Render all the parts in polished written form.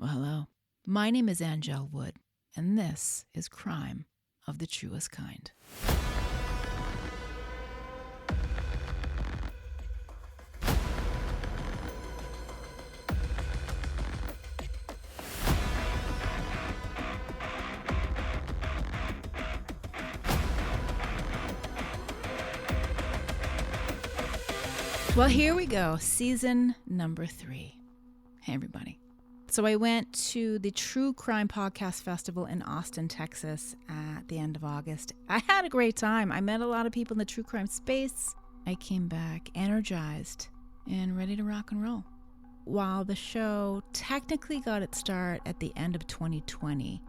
Well, hello. My name is Angel Wood, and this is Crime of the Truest Kind. Well, here we go. Season number 3. Hey, everybody. So I went to the True Crime Podcast Festival in Austin, Texas at the end of August. I had a great time. I met a lot of people in the true crime space. I came back energized and ready to rock and roll. While the show technically got its start at the end of 2020,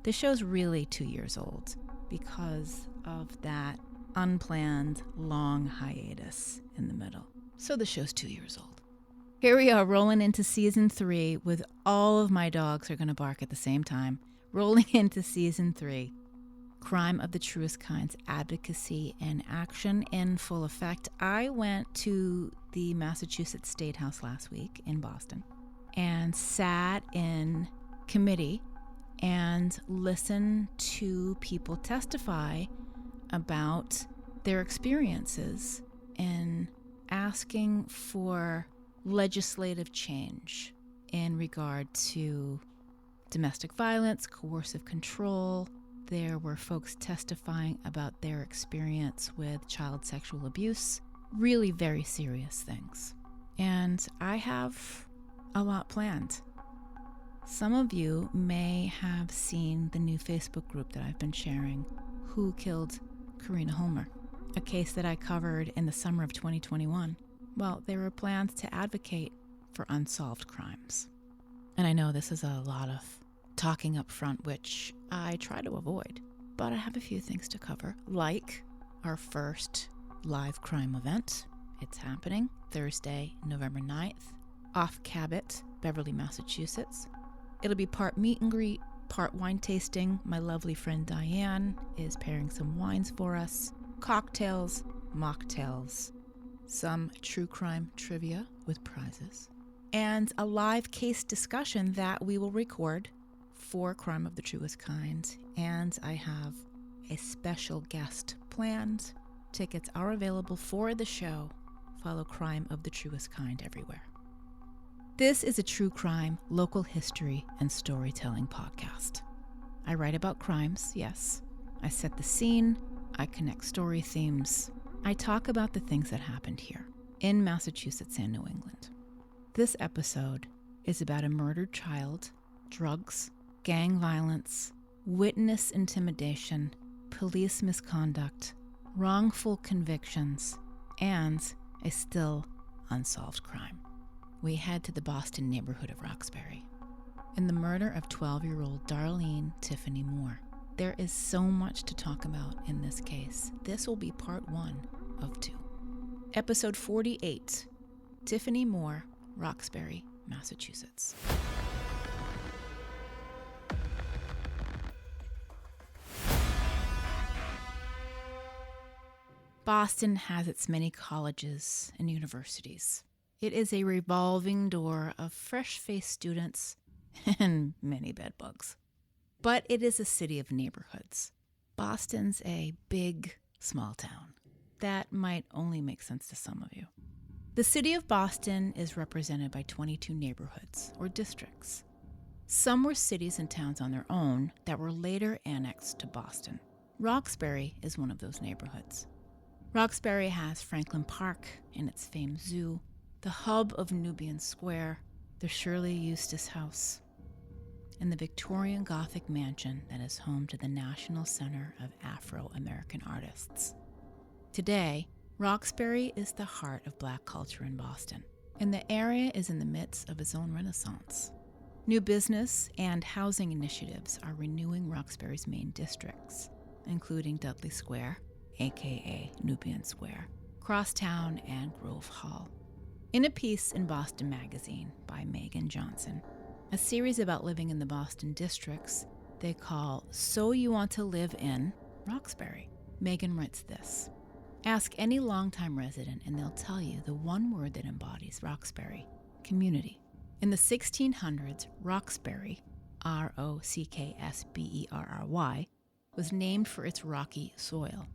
the show's really 2 years old because of that unplanned long hiatus in the middle. So the show's 2 years old. Here we are rolling into season 3 with all of my dogs are going to bark at the same time. Rolling into season 3. Crime of the Truest Kinds, advocacy and action in full effect. I went to the Massachusetts State House last week in Boston and sat in committee and listened to people testify about their experiences in asking for legislative change in regard to domestic violence, coercive control. There were folks testifying about their experience with child sexual abuse, really very serious things. And I have a lot planned. Some of you may have seen the new Facebook group that I've been sharing, Who Killed Karina Homer, a case that I covered in the summer of 2021. Well, there were plans to advocate for unsolved crimes. And I know this is a lot of talking up front, which I try to avoid. But I have a few things to cover, like our first live crime event. It's happening Thursday, November 9th, off Cabot, Beverly, Massachusetts. It'll be part meet and greet, part wine tasting. My lovely friend Diane is pairing some wines for us, cocktails, mocktails, some true crime trivia with prizes, and a live case discussion that we will record for Crime of the Truest Kind. And I have a special guest planned. Tickets are available for the show. Follow Crime of the Truest Kind everywhere. This is a true crime, local history, and storytelling podcast. I write about crimes, yes. I set the scene. I connect story themes. I talk about the things that happened here in Massachusetts and New England. This episode is about a murdered child, drugs, gang violence, witness intimidation, police misconduct, wrongful convictions, and a still unsolved crime. We head to the Boston neighborhood of Roxbury in the murder of 12-year-old Darlene Tiffany Moore. There is so much to talk about in this case. This will be part 1 of 2. Episode 48, Tiffany Moore, Roxbury, Massachusetts. Boston has its many colleges and universities. It is a revolving door of fresh-faced students and many bedbugs. But it is a city of neighborhoods. Boston's a big, small town. That might only make sense to some of you. The city of Boston is represented by 22 neighborhoods, or districts. Some were cities and towns on their own that were later annexed to Boston. Roxbury is one of those neighborhoods. Roxbury has Franklin Park and its famed zoo, the hub of Nubian Square, the Shirley Eustace House, and the Victorian Gothic mansion that is home to the National Center of Afro-American Artists. Today, Roxbury is the heart of Black culture in Boston, and the area is in the midst of its own renaissance. New business and housing initiatives are renewing Roxbury's main districts, including Dudley Square, aka Nubian Square, Crosstown, and Grove Hall. In a piece in Boston Magazine by Megan Johnson, a series about living in the Boston districts they call So You Want to Live in Roxbury, Megan writes this: ask any longtime resident and they'll tell you the one word that embodies Roxbury: community. In the 1600s, Roxbury, Rocksberry, was named for its rocky soil.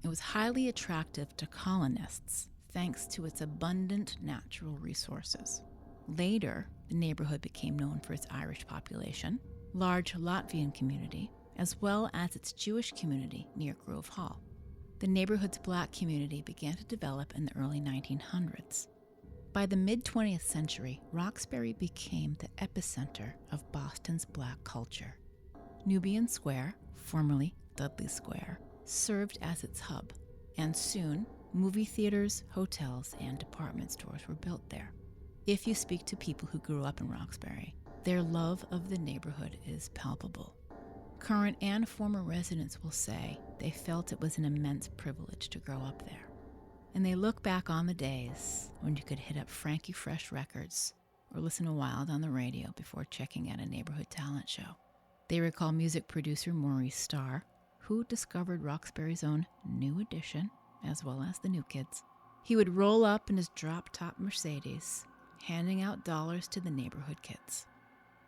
It was highly attractive to colonists thanks to its abundant natural resources. Later, the neighborhood became known for its Irish population, large Latvian community, as well as its Jewish community near Grove Hall. The neighborhood's black community began to develop in the early 1900s. By the mid-20th century, Roxbury became the epicenter of Boston's black culture. Nubian Square, formerly Dudley Square, served as its hub, and soon movie theaters, hotels, and department stores were built there. If you speak to people who grew up in Roxbury, their love of the neighborhood is palpable. Current and former residents will say they felt it was an immense privilege to grow up there. And they look back on the days when you could hit up Frankie Fresh Records or listen to Wild on the radio before checking out a neighborhood talent show. They recall music producer Maurice Starr, who discovered Roxbury's own New Edition, as well as the New Kids. He would roll up in his drop-top Mercedes, handing out dollars to the neighborhood kids.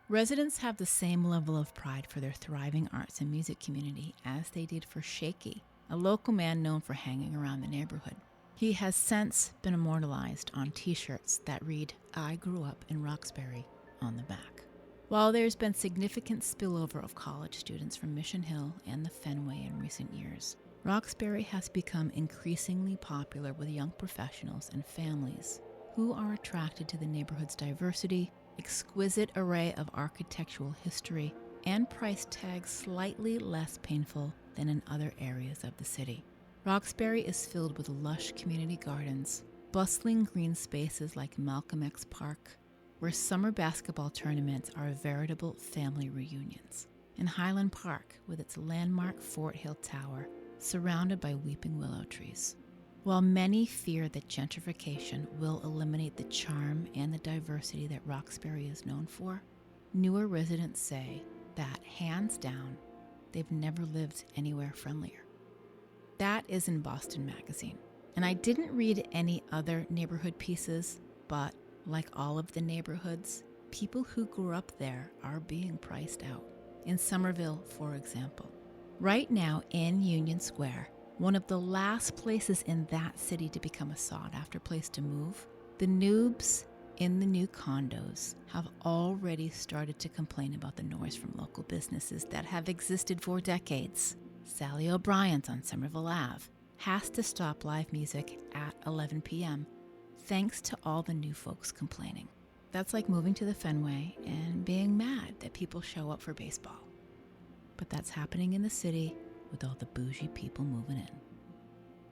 Residents have the same level of pride for their thriving arts and music community as they did for Shaky, a local man known for hanging around the neighborhood. He has since been immortalized on t-shirts that read, "I grew up in Roxbury," on the back. While there's been significant spillover of college students from Mission Hill and the Fenway in recent years, Roxbury has become increasingly popular with young professionals and families who are attracted to the neighborhood's diversity, exquisite array of architectural history, and price tags slightly less painful than in other areas of the city. Roxbury is filled with lush community gardens, bustling green spaces like Malcolm X Park, where summer basketball tournaments are veritable family reunions, and Highland Park with its landmark Fort Hill Tower surrounded by weeping willow trees. While many fear that gentrification will eliminate the charm and the diversity that Roxbury is known for, newer residents say that, hands down, they've never lived anywhere friendlier. That is in Boston Magazine. And I didn't read any other neighborhood pieces, but like all of the neighborhoods, people who grew up there are being priced out. In Somerville, for example. Right now in Union Square, one of the last places in that city to become a sought-after place to move, the noobs in the new condos have already started to complain about the noise from local businesses that have existed for decades. Sally O'Brien's on Somerville Ave has to stop live music at 11 p.m. thanks to all the new folks complaining. That's like moving to the Fenway and being mad that people show up for baseball. But that's happening in the city with all the bougie people moving in.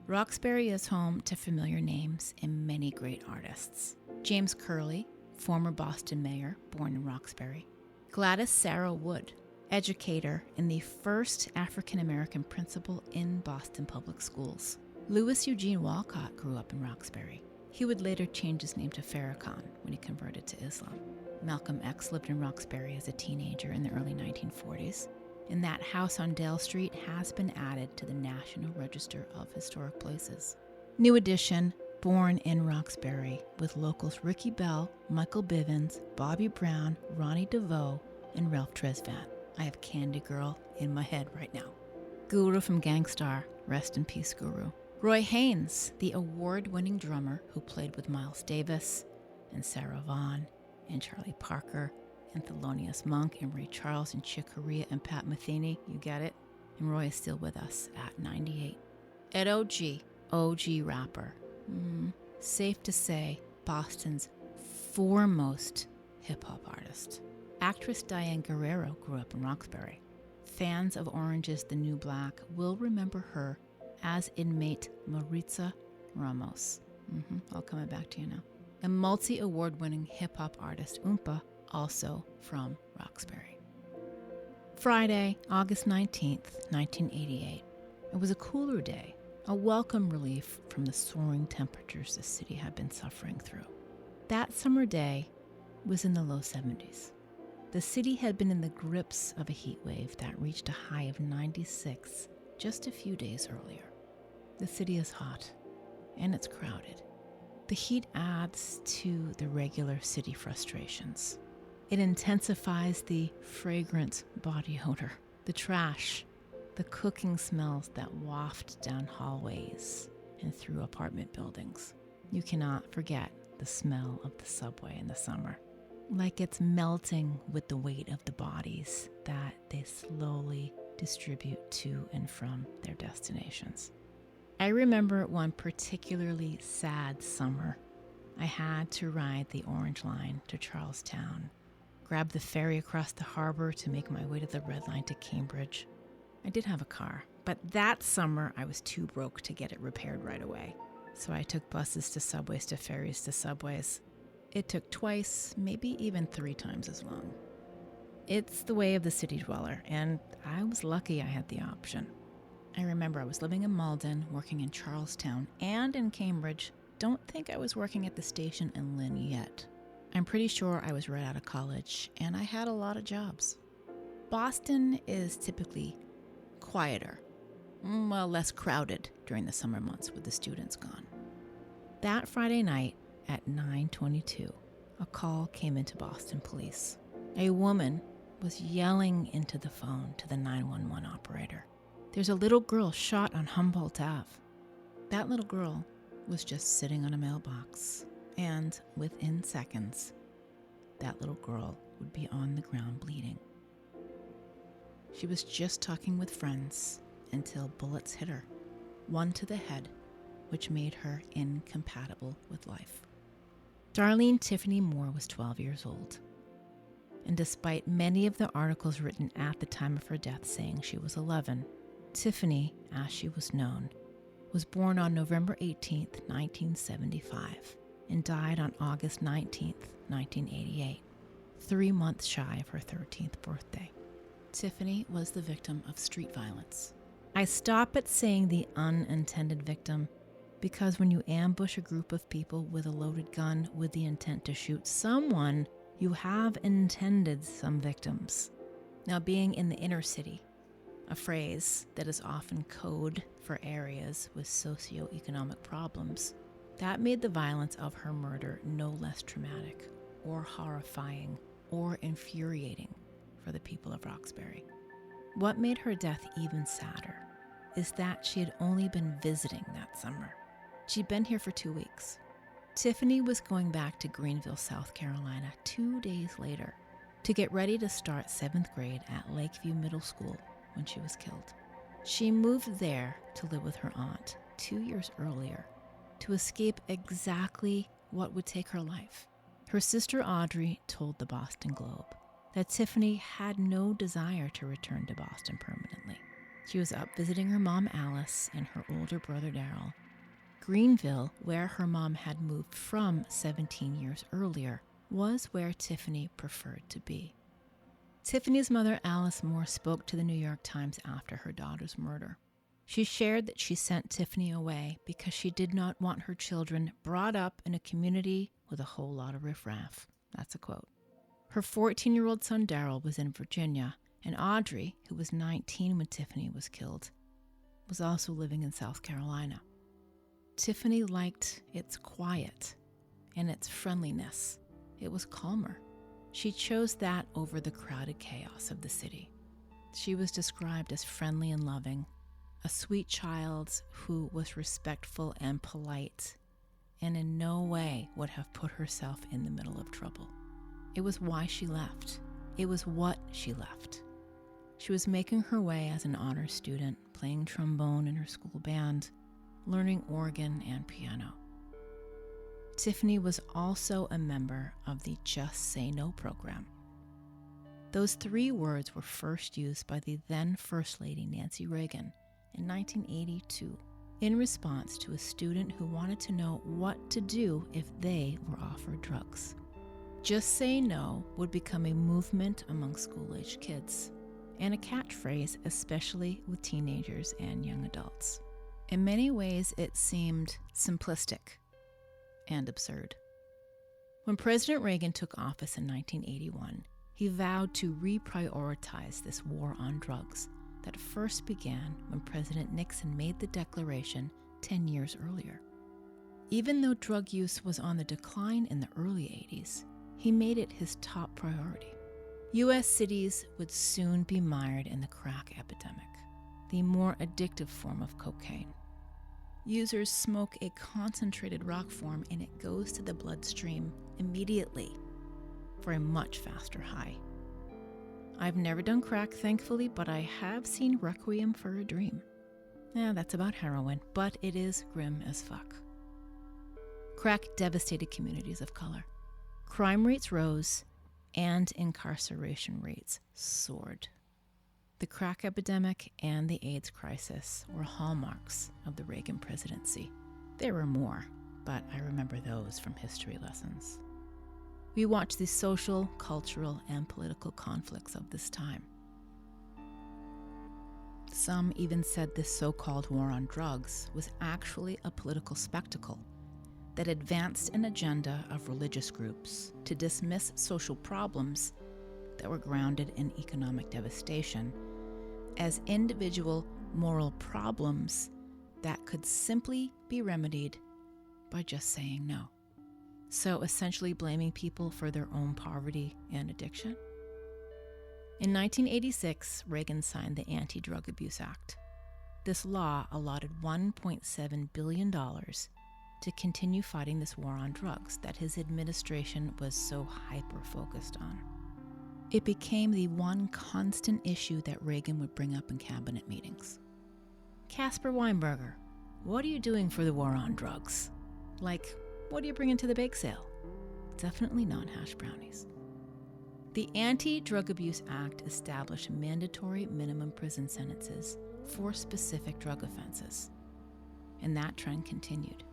Roxbury is home to familiar names and many great artists. James Curley, former Boston mayor, born in Roxbury. Gladys Sarah Wood, educator and the first African-American principal in Boston public schools. Louis Eugene Walcott grew up in Roxbury. He would later change his name to Farrakhan when he converted to Islam. Malcolm X lived in Roxbury as a teenager in the early 1940s, and that house on Dale Street has been added to the National Register of Historic Places. New Edition, born in Roxbury, with locals Ricky Bell, Michael Bivins, Bobby Brown, Ronnie DeVoe, and Ralph Tresvant. I have Candy Girl in my head right now. Guru from Gangstar, rest in peace, Guru. Roy Haynes, the award-winning drummer who played with Miles Davis and Sarah Vaughan and Charlie Parker and Thelonious Monk and Ray Charles and Chick Corea and Pat Metheny, you get it? And Roy is still with us at 98. Ed OG rapper. Safe to say, Boston's foremost hip-hop artist. Actress Diane Guerrero grew up in Roxbury. Fans of Orange's The New Black will remember her as inmate Maritza Ramos. I'll come back to you now. A multi-award-winning hip-hop artist, Oompa, also from Roxbury. Friday, August 19th, 1988. It was a cooler day, a welcome relief from the soaring temperatures the city had been suffering through. That summer day was in the low 70s. The city had been in the grips of a heat wave that reached a high of 96 just a few days earlier. The city is hot, and it's crowded. The heat adds to the regular city frustrations. It intensifies the fragrant body odor, the trash, the cooking smells that waft down hallways and through apartment buildings. You cannot forget the smell of the subway in the summer, like it's melting with the weight of the bodies that they slowly distribute to and from their destinations. I remember one particularly sad summer. I had to ride the Orange Line to Charlestown, grab the ferry across the harbor to make my way to the Red Line to Cambridge. I did have a car, but that summer I was too broke to get it repaired right away. So I took buses to subways to ferries to subways. It took twice, maybe even 3 times as long. It's the way of the city dweller, and I was lucky I had the option. I remember I was living in Malden, working in Charlestown, and in Cambridge. Don't think I was working at the station in Lynn yet. I'm pretty sure I was right out of college, and I had a lot of jobs. Boston is typically quieter, less crowded during the summer months with the students gone. That Friday night at 9:22, a call came into Boston police. A woman was yelling into the phone to the 911 operator. There's a little girl shot on Humboldt Ave. That little girl was just sitting on a mailbox, and within seconds, that little girl would be on the ground bleeding. She was just talking with friends until bullets hit her, one to the head, which made her incompatible with life. Darlene Tiffany Moore was 12 years old, and despite many of the articles written at the time of her death saying she was 11, Tiffany, as she was known, was born on November 18, 1975, and died on August 19, 1988, 3 months shy of her 13th birthday. Tiffany was the victim of street violence. I stop at saying the unintended victim because when you ambush a group of people with a loaded gun with the intent to shoot someone, you have intended some victims. Now, being in the inner city, a phrase that is often code for areas with socioeconomic problems, that made the violence of her murder no less traumatic or horrifying or infuriating for the people of Roxbury. What made her death even sadder is that she had only been visiting that summer. She'd been here for 2 weeks. Tiffany was going back to Greenville, South Carolina 2 days later to get ready to start 7th grade at Lakeview Middle School when she was killed. She moved there to live with her aunt 2 years earlier to escape exactly what would take her life. Her sister Audrey told the Boston Globe that Tiffany had no desire to return to Boston permanently. She was up visiting her mom Alice and her older brother Daryl. Greenville, where her mom had moved from 17 years earlier, was where Tiffany preferred to be. Tiffany's mother, Alice Moore, spoke to the New York Times after her daughter's murder. She shared that she sent Tiffany away because she did not want her children brought up in a community with a whole lot of riffraff. That's a quote. Her 14-year-old son, Daryl, was in Virginia, and Audrey, who was 19 when Tiffany was killed, was also living in South Carolina. Tiffany liked its quiet and its friendliness. It was calmer. She chose that over the crowded chaos of the city. She was described as friendly and loving, a sweet child who was respectful and polite, and in no way would have put herself in the middle of trouble. It was why she left. It was what she left. She was making her way as an honors student, playing trombone in her school band, learning organ and piano. Tiffany was also a member of the Just Say No program. Those 3 words were first used by the then First Lady Nancy Reagan in 1982 in response to a student who wanted to know what to do if they were offered drugs. Just Say No would become a movement among school-aged kids and a catchphrase, especially with teenagers and young adults. In many ways, it seemed simplistic and absurd. When President Reagan took office in 1981, he vowed to reprioritize this war on drugs that first began when President Nixon made the declaration 10 years earlier. Even though drug use was on the decline in the early 80s, he made it his top priority. U.S. cities would soon be mired in the crack epidemic, the more addictive form of cocaine. Users smoke a concentrated rock form and it goes to the bloodstream immediately for a much faster high. I've never done crack, thankfully, but I have seen Requiem for a Dream. That's about heroin, but it is grim as fuck. Crack devastated communities of color. Crime rates rose and incarceration rates soared. The crack epidemic and the AIDS crisis were hallmarks of the Reagan presidency. There were more, but I remember those from history lessons. We watched the social, cultural, and political conflicts of this time. Some even said this so-called war on drugs was actually a political spectacle that advanced an agenda of religious groups to dismiss social problems that were grounded in economic devastation as individual moral problems that could simply be remedied by just saying no. So essentially blaming people for their own poverty and addiction. In 1986, Reagan signed the Anti-Drug Abuse Act. This law allotted $1.7 billion to continue fighting this war on drugs that his administration was so hyper-focused on. It became the one constant issue that Reagan would bring up in cabinet meetings. Caspar Weinberger, what are you doing for the war on drugs? Like, what are you bringing to the bake sale? Definitely not hash brownies. The Anti-Drug Abuse Act established mandatory minimum prison sentences for specific drug offenses, and that trend continued.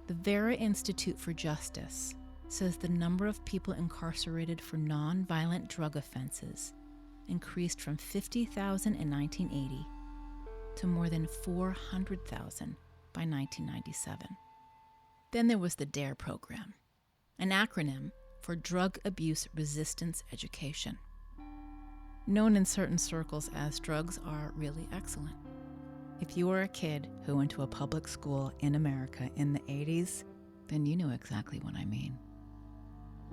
The Vera Institute for Justice says the number of people incarcerated for non-violent drug offenses increased from 50,000 in 1980 to more than 400,000 by 1997. Then there was the DARE program, an acronym for Drug Abuse Resistance Education, known in certain circles as Drugs Are Really Excellent. If you were a kid who went to a public school in America in the 80s, then you know exactly what I mean.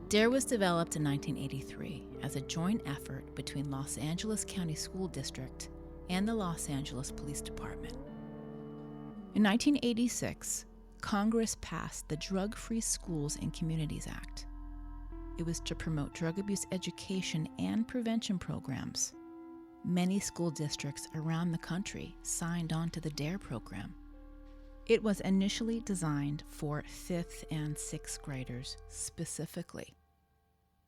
DARE was developed in 1983 as a joint effort between Los Angeles County School District and the Los Angeles Police Department. In 1986, Congress passed the Drug-Free Schools and Communities Act. It was to promote drug abuse education and prevention programs. Many school districts around the country signed on to the DARE program. It was initially designed for 5th and 6th graders specifically.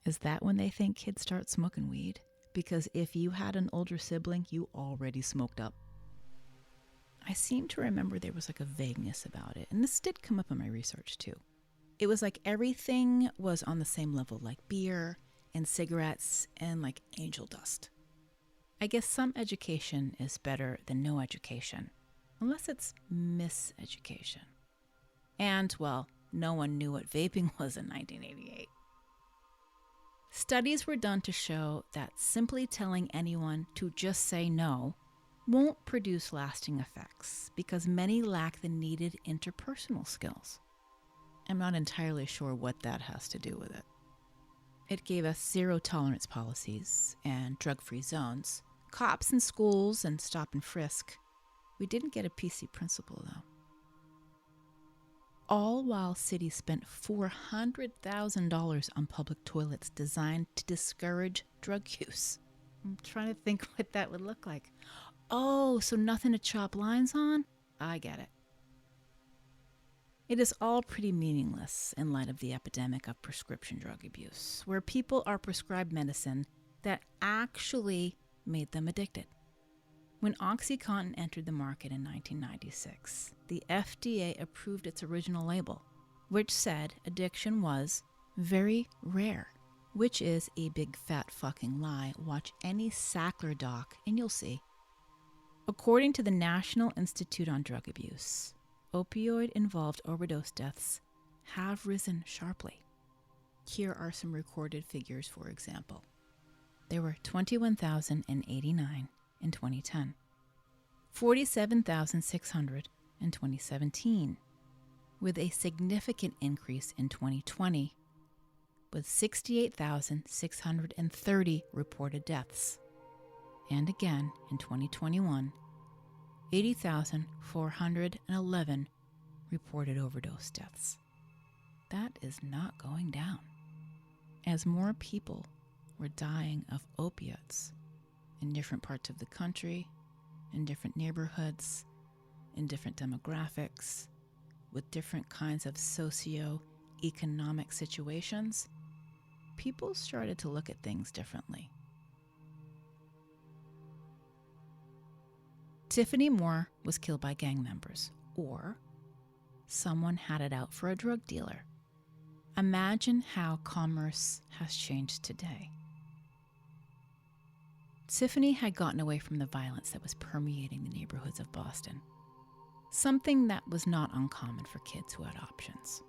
Is that when they think kids start smoking weed? Because if you had an older sibling, you already smoked up. I seem to remember there was like a vagueness about it, and this did come up in my research too. It was like everything was on the same level, like beer and cigarettes and like angel dust. I guess some education is better than no education, unless it's miseducation. And, well, no one knew what vaping was in 1988. Studies were done to show that simply telling anyone to just say no won't produce lasting effects because many lack the needed interpersonal skills. I'm not entirely sure what that has to do with it. It gave us zero tolerance policies and drug-free zones, cops in schools, and stop and frisk. We didn't get a PC principal, though. All while cities spent $400,000 on public toilets designed to discourage drug use. I'm trying to think what that would look like. Oh, so nothing to chop lines on? I get it. It is all pretty meaningless in light of the epidemic of prescription drug abuse, where people are prescribed medicine that actually made them addicted. When OxyContin entered the market in 1996, the FDA approved its original label, which said addiction was very rare, which is a big fat fucking lie. Watch any Sackler doc and you'll see. According to the National Institute on Drug Abuse, opioid-involved overdose deaths have risen sharply. Here are some recorded figures, for example. There were 21,089 in 2010, 47,600 in 2017, with a significant increase in 2020, with 68,630 reported deaths. And again in 2021, 80,411 reported overdose deaths. That is not going down. As more people were dying of opiates in different parts of the country, in different neighborhoods, in different demographics, with different kinds of socio-economic situations, people started to look at things differently. Tiffany Moore was killed by gang members, or someone had it out for a drug dealer. Imagine how commerce has changed today. Tiffany had gotten away from the violence that was permeating the neighborhoods of Boston, something that was not uncommon for kids who had options.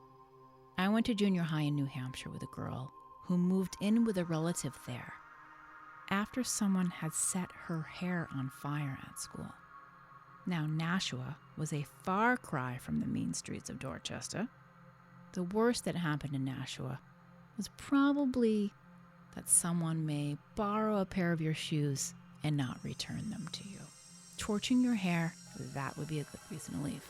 I went to junior high in New Hampshire with a girl who moved in with a relative there after someone had set her hair on fire at school. Now, Nashua was a far cry from the mean streets of Dorchester. The worst that happened in Nashua was probably that someone may borrow a pair of your shoes and not return them to you. Torching your hair, that would be a good reason to leave.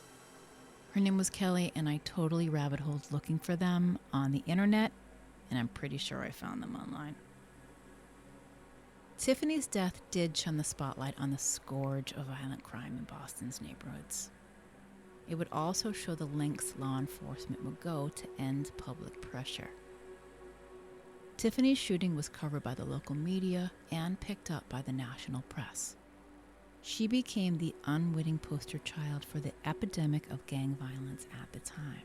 Her name was Kelly, and I totally rabbit-holed looking for them on the internet, and I'm pretty sure I found them online. Tiffany's death did shine the spotlight on the scourge of violent crime in Boston's neighborhoods. It would also show the lengths law enforcement would go to end public pressure. Tiffany's shooting was covered by the local media and picked up by the national press. She became the unwitting poster child for the epidemic of gang violence at the time.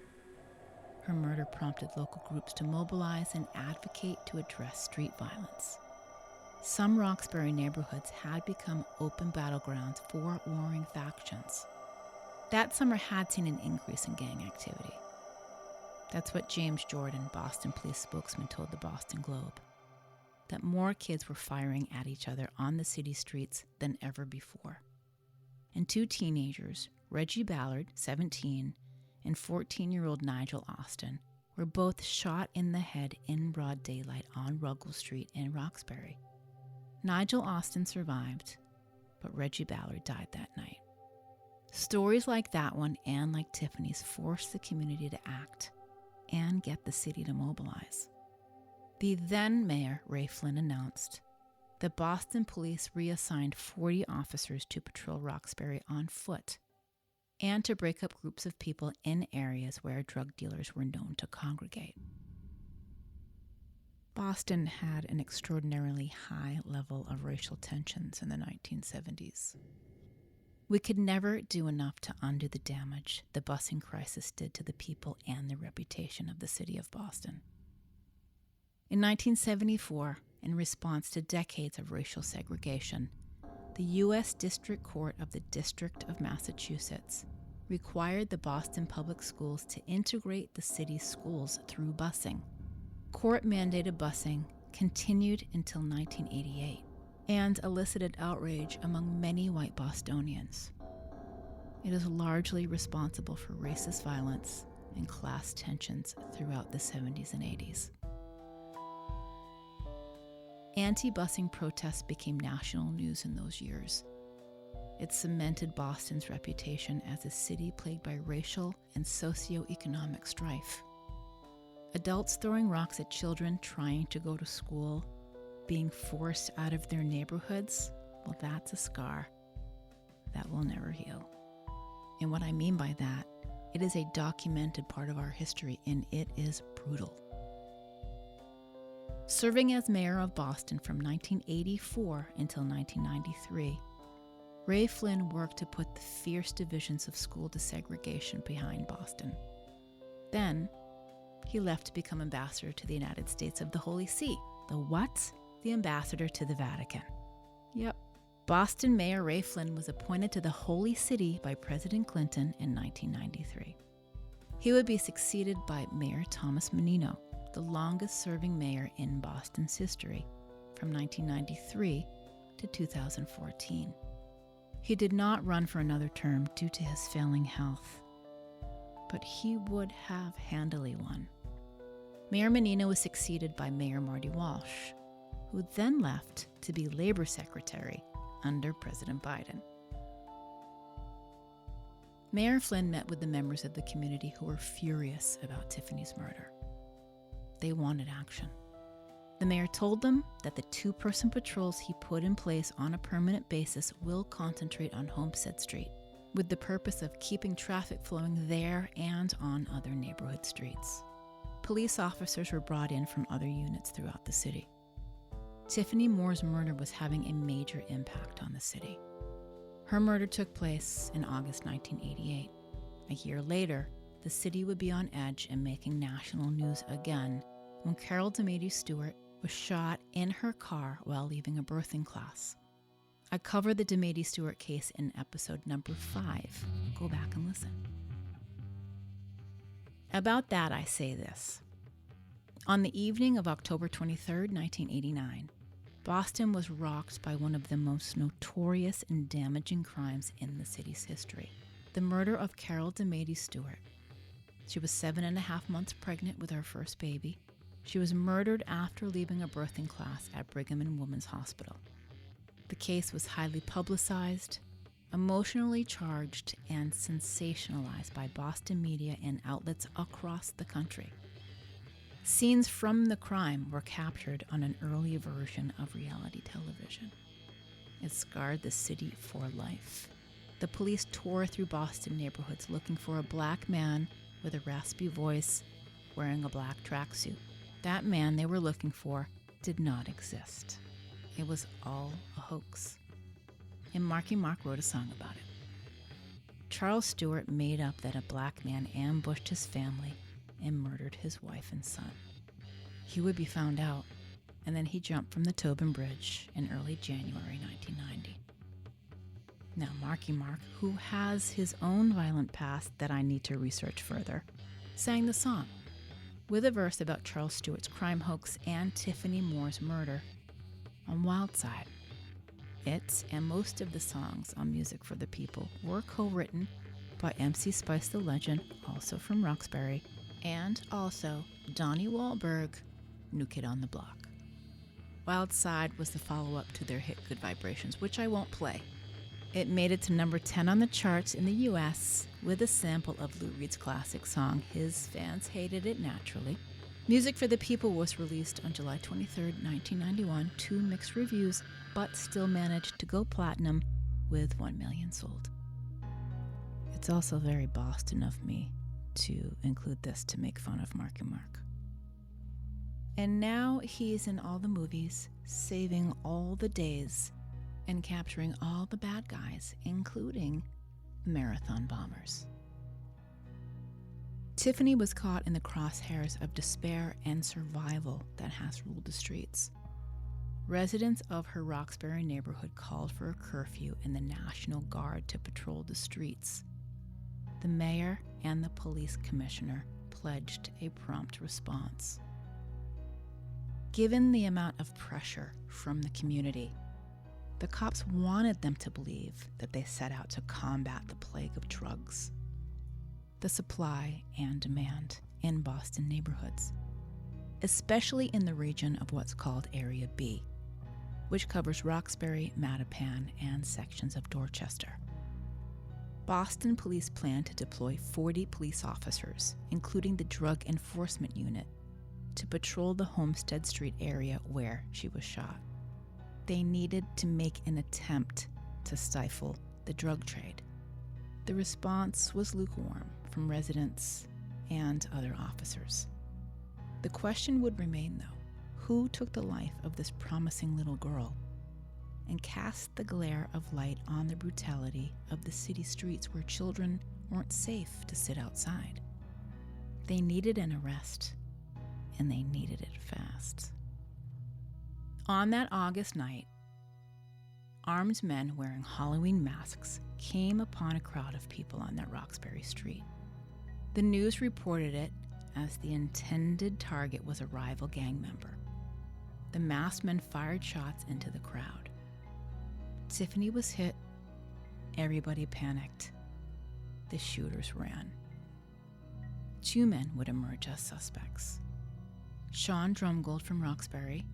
Her murder prompted local groups to mobilize and advocate to address street violence. Some Roxbury neighborhoods had become open battlegrounds for warring factions. That summer had seen an increase in gang activity. That's what James Jordan, Boston police spokesman, told the Boston Globe, that more kids were firing at each other on the city streets than ever before. And two teenagers, Reggie Ballard, 17, and 14-year-old Nigel Austin, were both shot in the head in broad daylight on Ruggles Street in Roxbury. Nigel Austin survived, but Reggie Ballard died that night. Stories like that one and like Tiffany's forced the community to act and get the city to mobilize. The then mayor, Ray Flynn, announced that Boston police reassigned 40 officers to patrol Roxbury on foot and to break up groups of people in areas where drug dealers were known to congregate. Boston had an extraordinarily high level of racial tensions in the 1970s. We could never do enough to undo the damage the busing crisis did to the people and the reputation of the city of Boston. In 1974, in response to decades of racial segregation, the U.S. District Court of the District of Massachusetts required the Boston Public Schools to integrate the city's schools through busing. Court-mandated busing continued until 1988 and elicited outrage among many white Bostonians. It is largely responsible for racist violence and class tensions throughout the 70s and 80s. Anti-busing protests became national news in those years. It cemented Boston's reputation as a city plagued by racial and socioeconomic strife. Adults throwing rocks at children trying to go to school, being forced out of their neighborhoods, well, that's a scar that will never heal. And what I mean by that, it is a documented part of our history, and it is brutal. Serving as mayor of Boston from 1984 until 1993, Ray Flynn worked to put the fierce divisions of school desegregation behind Boston. Then, he left to become ambassador to the United States of the Holy See. The what? The ambassador to the Vatican. Yep. Boston Mayor Ray Flynn was appointed to the Holy City by President Clinton in 1993. He would be succeeded by Mayor Thomas Menino, the longest-serving mayor in Boston's history, from 1993 to 2014. He did not run for another term due to his failing health. but he would have handily won. Mayor Menino was succeeded by Mayor Marty Walsh, who then left to be Labor Secretary under President Biden. Mayor Flynn met with the members of the community who were furious about Tiffany's murder. They wanted action. The mayor told them that the 2-person patrols he put in place on a permanent basis will concentrate on Homestead Street, with the purpose of keeping traffic flowing there and on other neighborhood streets. Police officers were brought in from other units throughout the city. Tiffany Moore's murder was having a major impact on the city. Her murder took place in August 1988. A year later, the city would be on edge and making national news again when Carol DeMady Stewart was shot in her car while leaving a birthing class. I covered the DeMady Stewart case in episode number 5. Go back and listen. About that, I say this. On the evening of October 23, 1989, Boston was rocked by one of the most notorious and damaging crimes in the city's history, the murder of Carol DeMady Stewart. She was 7.5 months pregnant with her first baby. She was murdered after leaving a birthing class at Brigham and Women's Hospital. The case was highly publicized, emotionally charged, and sensationalized by Boston media and outlets across the country. Scenes from the crime were captured on an early version of reality television. It scarred the city for life. The police tore through Boston neighborhoods looking for a black man with a raspy voice wearing a black tracksuit. That man they were looking for did not exist. It was all a hoax. And Marky Mark wrote a song about it. Charles Stewart made up that a black man ambushed his family and murdered his wife and son. He would be found out, and then he jumped from the Tobin Bridge in early January 1990. Now, Marky Mark, who has his own violent past that I need to research further, sang the song with a verse about Charles Stewart's crime hoax and Tiffany Moore's murder on Wild Side. It and most of the songs on Music for the People were co-written by MC Spice the Legend, also from Roxbury, and also Donnie Wahlberg, New Kid on the Block. Wild Side was the follow-up to their hit Good Vibrations, which I won't play. It made it to number 10 on the charts in the U.S. with a sample of Lou Reed's classic song, His Fans Hated It Naturally. Music for the People was released on July 23, 1991, to mixed reviews, but still managed to go platinum with 1 million sold. It's also very Boston of me to include this to make fun of Marky Mark. And now he's in all the movies, saving all the days and capturing all the bad guys, including marathon bombers. Tiffany was caught in the crosshairs of despair and survival that has ruled the streets. Residents of her Roxbury neighborhood called for a curfew and the National Guard to patrol the streets. The mayor and the police commissioner pledged a prompt response. Given the amount of pressure from the community, the cops wanted them to believe that they set out to combat the plague of drugs, the supply and demand in Boston neighborhoods, especially in the region of what's called Area B, which covers Roxbury, Mattapan, and sections of Dorchester. Boston police planned to deploy 40 police officers, including the Drug Enforcement Unit, to patrol the Homestead Street area where she was shot. They needed to make an attempt to stifle the drug trade. The response was lukewarm from residents and other officers. The question would remain, though, who took the life of this promising little girl and cast the glare of light on the brutality of the city streets where children weren't safe to sit outside? They needed an arrest, and they needed it fast. On that August night, armed men wearing Halloween masks came upon a crowd of people on that Roxbury street. The news reported it as the intended target was a rival gang member. The masked men fired shots into the crowd. Tiffany was hit. Everybody panicked. The shooters ran. 2 men would emerge as suspects. Sean Drumgold from Roxbury,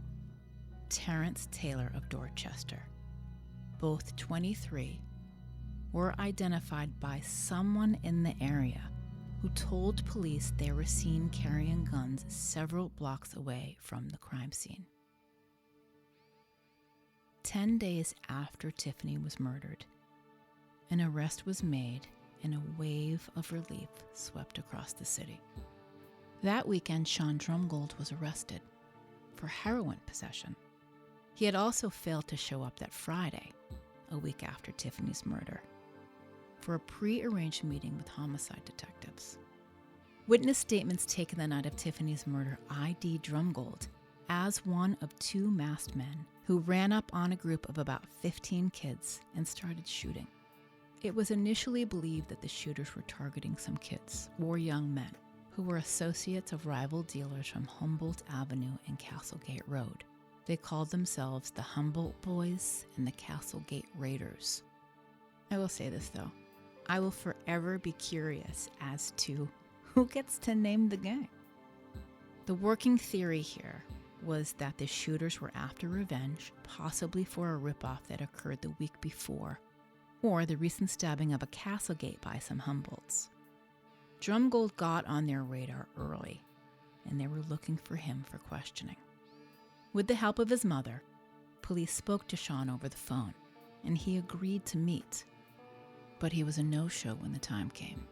Terrence Taylor of Dorchester. Both 23 were identified by someone in the area who told police they were seen carrying guns several blocks away from the crime scene. 10 days after Tiffany was murdered, an arrest was made and a wave of relief swept across the city. That weekend, Sean Drumgold was arrested for heroin possession. He had also failed to show up that Friday, a week after Tiffany's murder, for a pre-arranged meeting with homicide detectives. Witness statements taken the night of Tiffany's murder ID Drumgold as one of 2 masked men who ran up on a group of about 15 kids and started shooting. It was initially believed that the shooters were targeting some kids or young men who were associates of rival dealers from Humboldt Avenue and Castlegate Road. They called themselves the Humboldt Boys and the Castlegate Raiders. I will say this though, I will forever be curious as to who gets to name the gang. The working theory here was that the shooters were after revenge, possibly for a ripoff that occurred the week before, or the recent stabbing of a Castlegate by some Humboldts. Drumgold got on their radar early, and they were looking for him for questioning. With the help of his mother, police spoke to Sean over the phone, and he agreed to meet. But he was a no-show when the time came.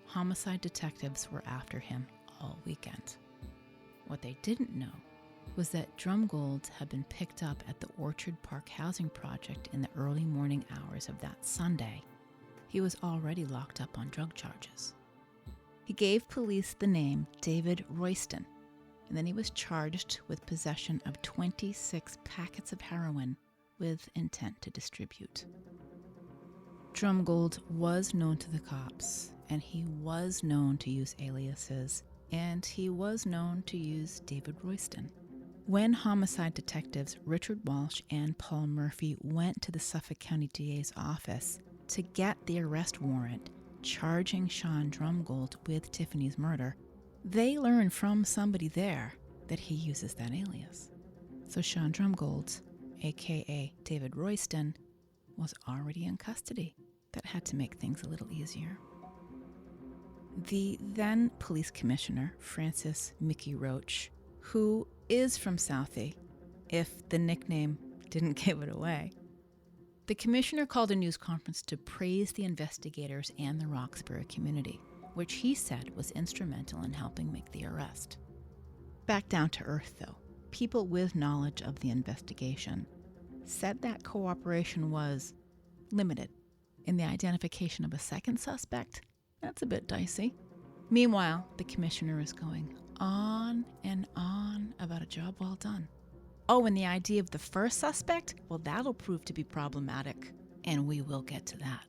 Homicide detectives were after him all weekend. What they didn't know was that Drumgold had been picked up at the Orchard Park housing project in the early morning hours of that Sunday. He was already locked up on drug charges. He gave police the name David Royston, and then he was charged with possession of 26 packets of heroin with intent to distribute. Drumgold was known to the cops, and he was known to use aliases, and he was known to use David Royston. When homicide detectives Richard Walsh and Paul Murphy went to the Suffolk County DA's office to get the arrest warrant charging Sean Drumgold with Tiffany's murder, they learned from somebody there that he uses that alias. So Sean Drumgold, aka David Royston, was already in custody. That had to make things a little easier. The then police commissioner, Francis Mickey Roach, who is from Southie, if the nickname didn't give it away. The commissioner called a news conference to praise the investigators and the Roxbury community, which he said was instrumental in helping make the arrest. Back down to earth, though, people with knowledge of the investigation said that cooperation was limited. In the identification of a second suspect, that's a bit dicey. Meanwhile, the commissioner is going on and on about a job well done. Oh, and the idea of the first suspect? Well, that'll prove to be problematic, and we will get to that.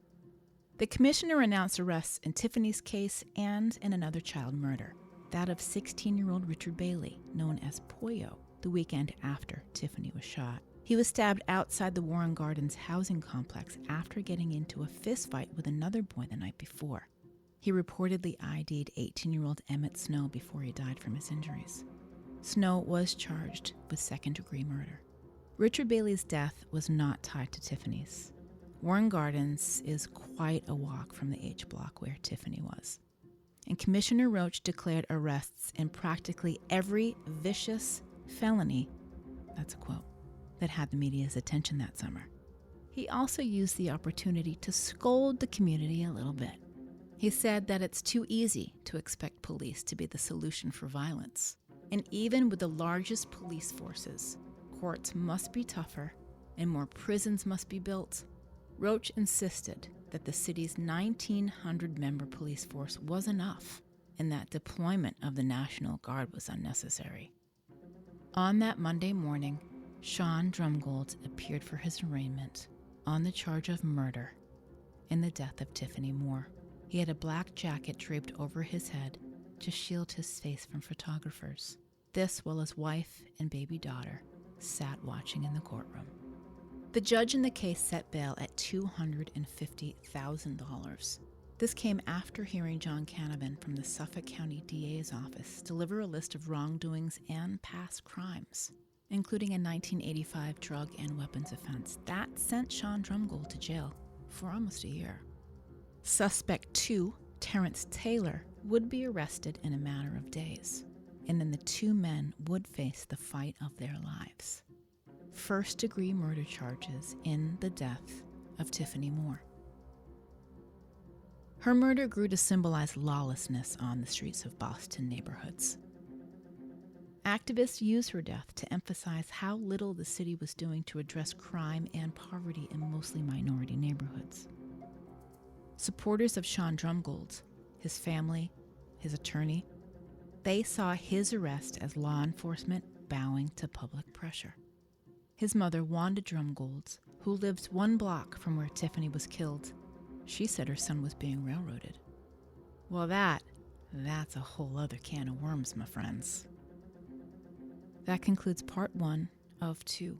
The commissioner announced arrests in Tiffany's case and in another child murder, that of 16-year-old Richard Bailey, known as Pollo, the weekend after Tiffany was shot. He was stabbed outside the Warren Gardens housing complex after getting into a fistfight with another boy the night before. He reportedly ID'd 18-year-old Emmett Snow before he died from his injuries. Snow was charged with second-degree murder. Richard Bailey's death was not tied to Tiffany's. Warren Gardens is quite a walk from the H block where Tiffany was. And Commissioner Roach declared arrests in practically every vicious felony, that's a quote, that had the media's attention that summer. He also used the opportunity to scold the community a little bit. He said that it's too easy to expect police to be the solution for violence. And even with the largest police forces, courts must be tougher and more prisons must be built. Roach insisted that the city's 1,900-member police force was enough and that deployment of the National Guard was unnecessary. On that Monday morning, Sean Drumgold appeared for his arraignment on the charge of murder in the death of Tiffany Moore. He had a black jacket draped over his head to shield his face from photographers. This, while his wife and baby daughter sat watching in the courtroom. The judge in the case set bail at $250,000. This came after hearing John Canavan from the Suffolk County DA's office deliver a list of wrongdoings and past crimes, including a 1985 drug and weapons offense that sent Sean Drumgold to jail for almost a year. Suspect 2, Terrence Taylor, would be arrested in a matter of days, and then the two men would face the fight of their lives. First-degree murder charges in the death of Tiffany Moore. Her murder grew to symbolize lawlessness on the streets of Boston neighborhoods. Activists used her death to emphasize how little the city was doing to address crime and poverty in mostly minority neighborhoods. Supporters of Sean Drumgold, his family, his attorney, they saw his arrest as law enforcement bowing to public pressure. His mother, Wanda Drumgold, who lived 1 block from where Tiffany was killed, she said her son was being railroaded. Well, that's a whole other can of worms, my friends. That concludes part 1 of 2.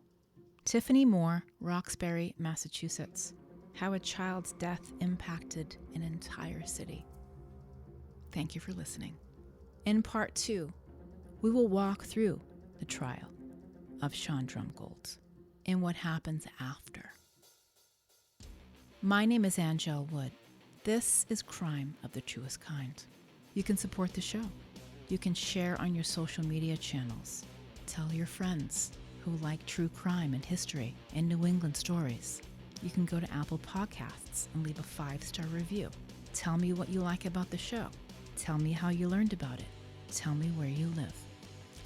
Tiffany Moore, Roxbury, Massachusetts. How a child's death impacted an entire city. Thank you for listening. In part 2, we will walk through the trial of Sean Drumgold and what happens after. My name is Angel Wood. This is Crime of the Truest Kind. You can support the show. You can share on your social media channels. Tell your friends who like true crime and history and New England stories. You can go to Apple Podcasts and leave a 5-star review. Tell me what you like about the show. Tell me how you learned about it. Tell me where you live.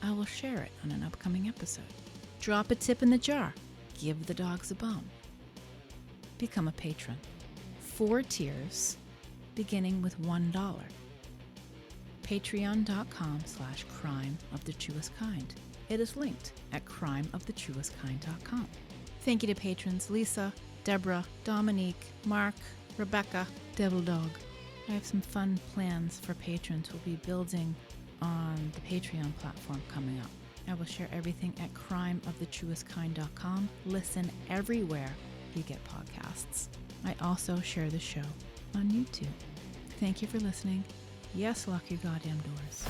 I will share it on an upcoming episode. Drop a tip in the jar. Give the dogs a bone. Become a patron. 4 tiers, beginning with $1. Patreon.com/crime of the truest kind. It is linked at crimeofthetruestkind.com. Thank you to patrons Lisa, Deborah, Dominique, Mark, Rebecca, Devil Dog. I have some fun plans for patrons we'll be building on the Patreon platform coming up. I will share everything at crimeofthetruestkind.com. Listen everywhere you get podcasts. I also share the show on YouTube. Thank you for listening. Yes, lock your goddamn doors.